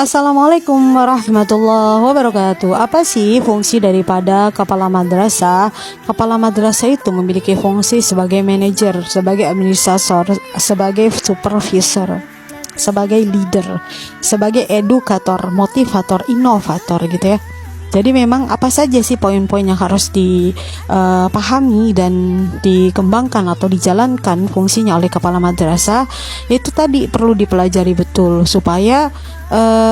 Assalamualaikum warahmatullahi wabarakatuh. Apa sih fungsi daripada kepala madrasah? Kepala madrasah itu memiliki fungsi sebagai manajer, sebagai administrator, sebagai supervisor, sebagai leader, sebagai edukator, motivator, inovator gitu ya. Jadi memang apa saja sih poin-poin yang harus dipahami dan dikembangkan atau dijalankan fungsinya oleh kepala madrasah, itu tadi perlu dipelajari betul supaya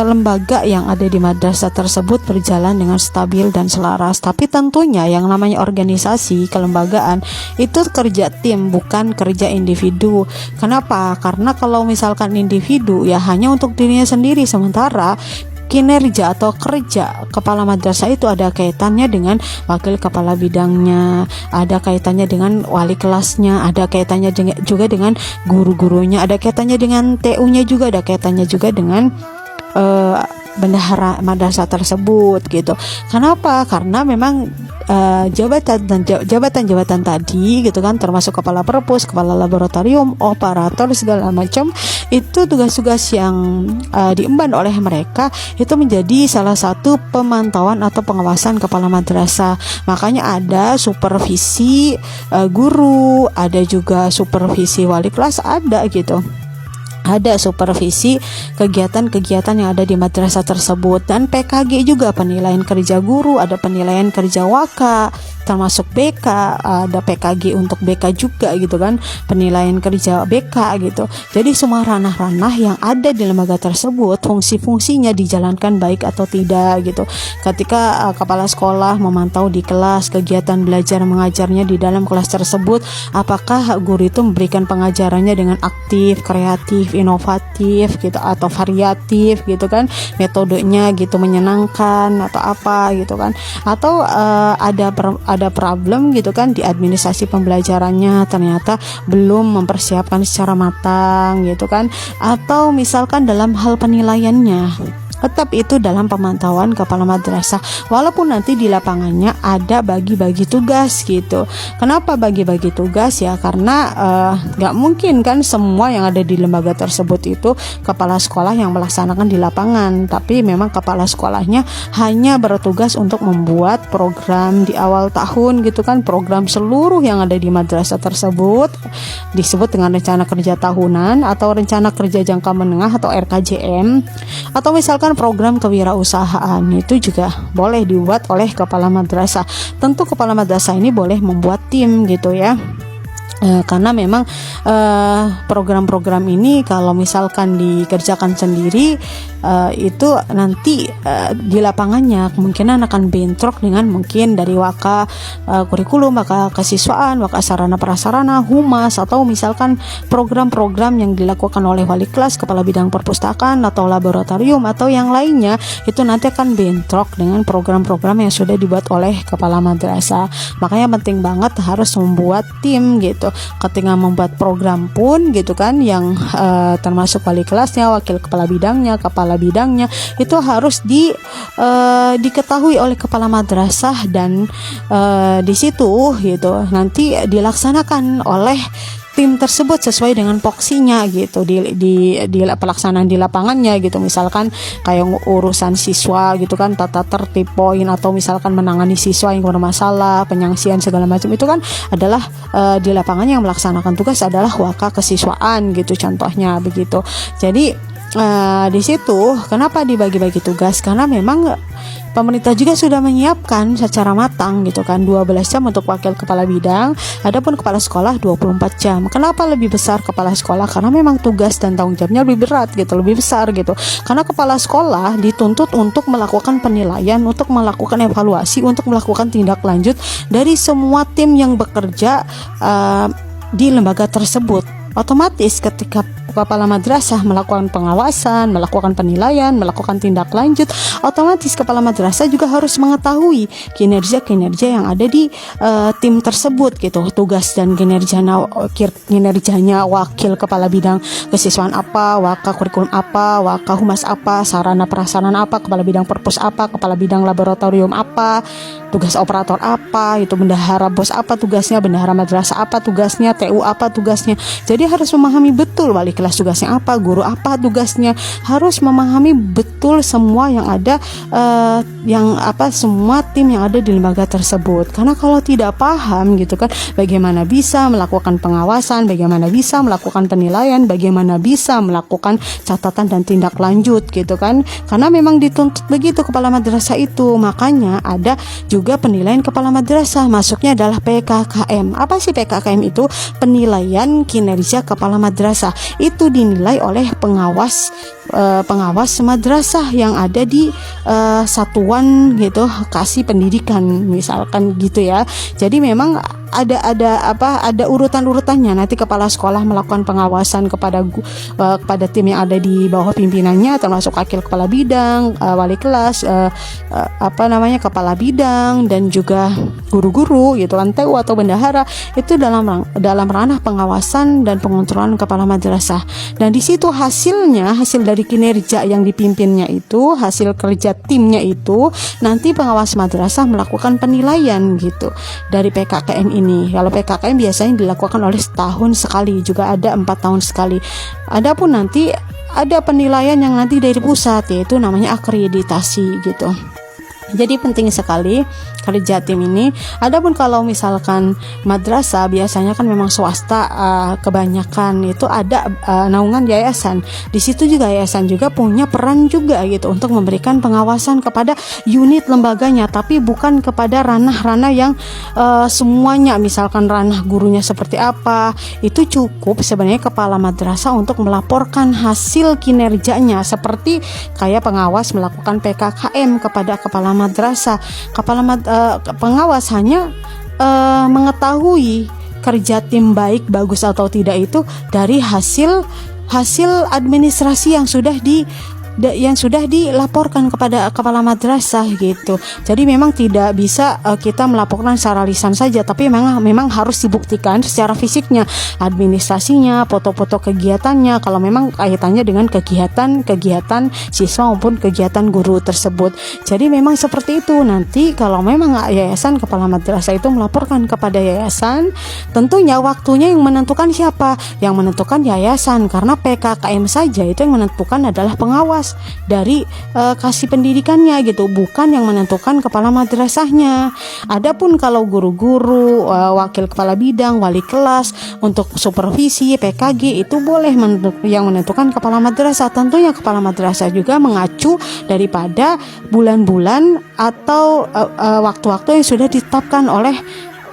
lembaga yang ada di madrasah tersebut berjalan dengan stabil dan selaras. Tapi tentunya yang namanya organisasi kelembagaan itu kerja tim, bukan kerja individu. Kenapa? Karena kalau misalkan individu ya hanya untuk dirinya sendiri, sementara kinerja atau kerja kepala madrasah itu ada kaitannya dengan wakil kepala bidangnya, ada kaitannya dengan wali kelasnya, ada kaitannya juga dengan guru-gurunya, ada kaitannya dengan TU-nya juga, ada kaitannya juga dengan bendahara madrasah tersebut gitu. Kenapa? Karena memang jabatan-jabatan tadi gitu kan, termasuk kepala perpus, kepala laboratorium, operator segala macam, itu tugas-tugas yang diemban oleh mereka itu menjadi salah satu pemantauan atau pengawasan kepala madrasah. Makanya ada supervisi guru, ada juga supervisi wali kelas, ada gitu. Ada supervisi kegiatan-kegiatan yang ada di madrasah tersebut, dan PKG juga, penilaian kerja guru, ada penilaian kerja waka, termasuk BK, ada PKG untuk BK juga gitu kan, penilaian kerja BK gitu. Jadi semua ranah-ranah yang ada di lembaga tersebut fungsi-fungsinya dijalankan baik atau tidak gitu. Ketika kepala sekolah memantau di kelas kegiatan belajar mengajarnya di dalam kelas tersebut, apakah guru itu memberikan pengajarannya dengan aktif, kreatif, inovatif gitu, atau variatif gitu kan, metodenya gitu menyenangkan atau apa gitu kan, atau ada problem gitu kan di administrasi pembelajarannya, ternyata belum mempersiapkan secara matang gitu kan, atau misalkan dalam hal penilaiannya. Tetap itu dalam pemantauan kepala madrasah, walaupun nanti di lapangannya ada bagi-bagi tugas gitu. Kenapa bagi-bagi tugas ya? Karena gak mungkin kan semua yang ada di lembaga tersebut itu kepala sekolah yang melaksanakan di lapangan, tapi memang kepala sekolahnya hanya bertugas untuk membuat program di awal tahun gitu kan, program seluruh yang ada di madrasah tersebut disebut dengan rencana kerja tahunan atau rencana kerja jangka menengah atau RKJM, atau misalkan program kewirausahaan itu juga boleh dibuat oleh kepala madrasah. Tentu kepala madrasah ini boleh membuat tim gitu ya. Karena memang program-program ini kalau misalkan dikerjakan sendiri itu nanti di lapangannya kemungkinan akan bentrok dengan mungkin dari waka kurikulum, waka kesiswaan, waka sarana prasarana, humas, atau misalkan program-program yang dilakukan oleh wali kelas, kepala bidang perpustakaan atau laboratorium atau yang lainnya, itu nanti akan bentrok dengan program-program yang sudah dibuat oleh kepala madrasah. Makanya penting banget harus membuat tim gitu. Ketika membuat program pun gitu kan, yang termasuk wali kelasnya, wakil kepala bidangnya, itu harus diketahui oleh kepala madrasah, dan di situ gitu nanti dilaksanakan oleh tim tersebut sesuai dengan poksinya gitu di pelaksanaan di lapangannya gitu. Misalkan kayak urusan siswa gitu kan, tata tertib poin, atau misalkan menangani siswa yang bermasalah, penyangsian segala macam, itu kan adalah di lapangannya yang melaksanakan tugas adalah waka kesiswaan gitu contohnya begitu. Jadi di situ kenapa dibagi-bagi tugas, karena memang pemerintah juga sudah menyiapkan secara matang gitu kan, 12 jam untuk wakil kepala bidang, adapun kepala sekolah 24 jam. Kenapa lebih besar kepala sekolah? Karena memang tugas dan tanggung jawabnya lebih berat gitu, lebih besar gitu. Karena kepala sekolah dituntut untuk melakukan penilaian, untuk melakukan evaluasi, untuk melakukan tindak lanjut dari semua tim yang bekerja di lembaga tersebut. Otomatis ketika kepala madrasah melakukan pengawasan, melakukan penilaian, melakukan tindak lanjut, otomatis kepala madrasah juga harus mengetahui kinerja-kinerja yang ada di tim tersebut gitu. Tugas dan kinerjanya wakil kepala bidang kesiswaan apa, waka kurikulum apa, waka humas apa, sarana prasarana apa, kepala bidang perpus apa, kepala bidang laboratorium apa, tugas operator apa, itu bendahara bos apa tugasnya, bendahara madrasah apa tugasnya, TU apa tugasnya. Jadi harus memahami betul wali kelas tugasnya apa, guru apa tugasnya, harus memahami betul semua yang ada, semua tim yang ada di lembaga tersebut. Karena kalau tidak paham gitu kan, bagaimana bisa melakukan pengawasan, bagaimana bisa melakukan penilaian, bagaimana bisa melakukan catatan dan tindak lanjut gitu kan. Karena memang dituntut begitu kepala madrasah itu. Makanya ada juga penilaian kepala madrasah, masuknya adalah PKKM. Apa sih PKKM itu? Penilaian kinerja kepala madrasah. Itu dinilai oleh pengawas madrasah yang ada di satuan gitu kasih pendidikan misalkan gitu ya. Jadi memang ada urutan-urutannya. Nanti kepala sekolah melakukan pengawasan kepada tim yang ada di bawah pimpinannya, termasuk wakil kepala bidang, wali kelas, kepala bidang, dan juga guru-guru gitu kan, TU atau bendahara. Itu dalam ranah pengawasan dan pengontrolan kepala madrasah. Dan di situ hasil dari kinerja yang dipimpinnya itu, hasil kerja timnya itu, nanti pengawas madrasah melakukan penilaian gitu dari PKKM ini. Kalau PKKM biasanya dilakukan oleh setahun sekali, juga ada 4 tahun sekali. Adapun nanti ada penilaian yang nanti dari pusat, yaitu namanya akreditasi gitu. Jadi penting sekali kerja tim ini. Adapun kalau misalkan madrasah biasanya kan memang swasta, kebanyakan itu ada naungan yayasan. Di situ juga yayasan juga punya peran juga gitu untuk memberikan pengawasan kepada unit lembaganya, tapi bukan kepada ranah-ranah yang semuanya. Misalkan ranah gurunya seperti apa, itu cukup sebenarnya kepala madrasah untuk melaporkan hasil kinerjanya, seperti kayak pengawas melakukan PKKM kepada kepala madrasah. Pengawas hanya mengetahui kerja tim baik, bagus atau tidak itu dari hasil administrasi yang sudah dilaporkan kepada kepala madrasah gitu. Jadi memang tidak bisa kita melaporkan secara lisan saja, tapi memang harus dibuktikan secara fisiknya, administrasinya, foto-foto kegiatannya, kalau memang kaitannya dengan kegiatan siswa maupun kegiatan guru tersebut. Jadi memang seperti itu. Nanti kalau memang yayasan, kepala madrasah itu melaporkan kepada yayasan, tentunya waktunya yang menentukan siapa? Yang menentukan yayasan, karena PKKM saja itu yang menentukan adalah pengawas dari kasih pendidikannya gitu, bukan yang menentukan kepala madrasahnya. Adapun kalau guru-guru, wakil kepala bidang, wali kelas, untuk supervisi, PKG, itu boleh yang menentukan kepala madrasah. Tentunya kepala madrasah juga mengacu daripada bulan-bulan atau waktu-waktu yang sudah ditetapkan oleh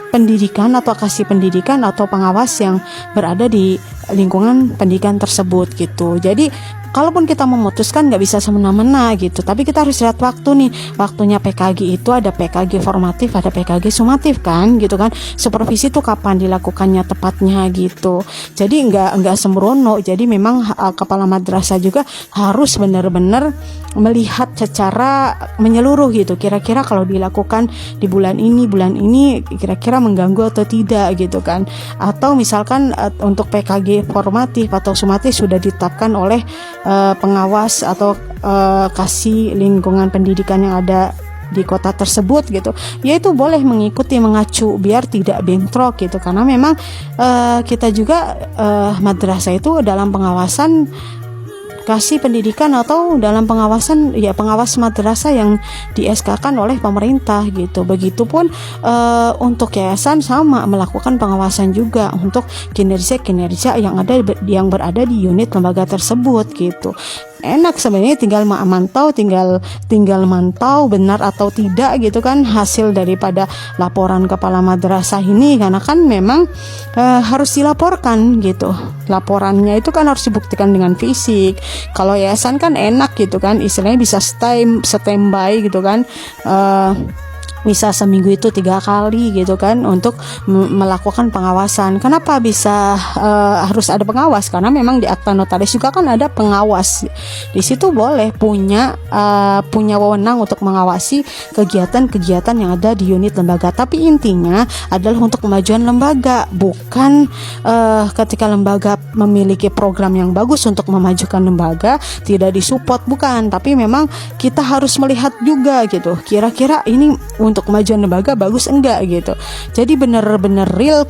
pendidikan atau kasih pendidikan atau pengawas yang berada di lingkungan pendidikan tersebut gitu. Jadi kalaupun kita memutuskan nggak bisa semena-mena gitu, tapi kita harus lihat waktu nih. Waktunya PKG itu ada PKG formatif, ada PKG sumatif kan gitu kan. Supervisi itu kapan dilakukannya tepatnya gitu. Jadi nggak sembrono. Jadi memang kepala madrasah juga harus benar-benar melihat secara menyeluruh gitu. Kira-kira kalau dilakukan di bulan ini kira-kira mengganggu atau tidak gitu kan. Atau misalkan untuk PKG formatif atau sumatif sudah ditetapkan oleh pengawas atau kasih lingkungan pendidikan yang ada di kota tersebut gitu, yaitu boleh mengikuti, mengacu biar tidak bentrok gitu. Karena memang kita juga madrasah itu dalam pengawasan kasih pendidikan atau dalam pengawasan pengawas madrasah yang di SK-kan oleh pemerintah gitu. Begitupun untuk yayasan sama melakukan pengawasan juga untuk kinerja yang berada di unit lembaga tersebut gitu. Enak sebenarnya, tinggal mantau benar atau tidak gitu kan hasil daripada laporan kepala madrasah ini, karena kan memang harus dilaporkan gitu. Laporannya itu kan harus dibuktikan dengan fisik. Kalau yayasan kan enak gitu kan, istilahnya bisa standby gitu kan, bisa seminggu itu 3 kali gitu kan untuk melakukan pengawasan. Kenapa bisa harus ada pengawas? Karena memang di akta notaris juga kan ada pengawas. Di situ boleh punya wewenang untuk mengawasi kegiatan-kegiatan yang ada di unit lembaga. Tapi intinya adalah untuk kemajuan lembaga, bukan ketika lembaga memiliki program yang bagus untuk memajukan lembaga tidak disupport, bukan. Tapi memang kita harus melihat juga gitu. Kira-kira ini untuk kemajuan lembaga bagus enggak gitu. Jadi bener-bener real